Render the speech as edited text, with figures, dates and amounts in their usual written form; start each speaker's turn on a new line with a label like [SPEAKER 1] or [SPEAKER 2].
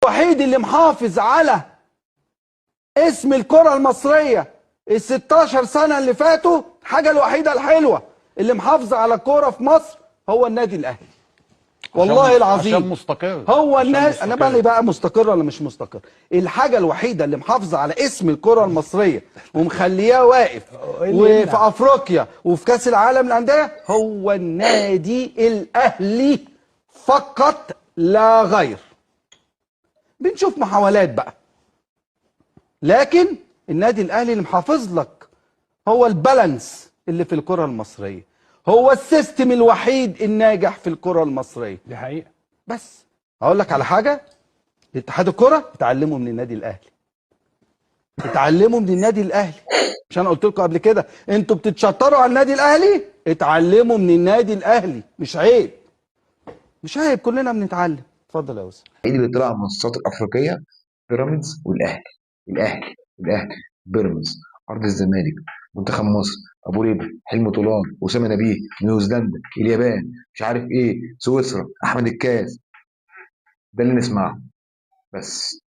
[SPEAKER 1] الوحيد اللي محافظ على اسم الكرة المصرية ال 16 سنة اللي فاتوا. الحاجة الوحيدة الحلوة اللي محافظة على الكرة في مصر هو النادي الأهلي. والله العظيم
[SPEAKER 2] عشان مستقر.
[SPEAKER 1] هو الناس. انا مالي بقى مستقر ولا مش مستقر؟ الحاجه الوحيده اللي محافظه على اسم الكره المصريه ومخلياه واقف وفي افريقيا وفي كاس العالم للانديه هو النادي الاهلي فقط لا غير. بنشوف محاولات بقى، لكن النادي الاهلي اللي محافظ لك هو البالانس اللي في الكره المصريه، هو السيستم الوحيد الناجح في الكره المصريه.
[SPEAKER 2] دي حقيقه.
[SPEAKER 1] بس هقول لك على حاجه، اتحاد الكره اتعلموا من النادي الاهلي، اتعلموا من النادي الاهلي. مش انا قلت لكم قبل كده انتوا بتتشطروا على النادي الاهلي؟ اتعلموا من النادي الاهلي. مش عيب، مش عيب، كلنا بنتعلم. اتفضل يا استاذ.
[SPEAKER 3] اللي طلع على المنصات الافريقيه بيراميدز والاهلي. الاهلي بيراميدز، ارض الزمالك، منتخب مصر، ابو ريبه، حلمي طولان، اسامه نبيه، نيوزيلندا، اليابان، مش عارف ايه، سويسرا، احمد الكاس. ده اللي نسمعه بس.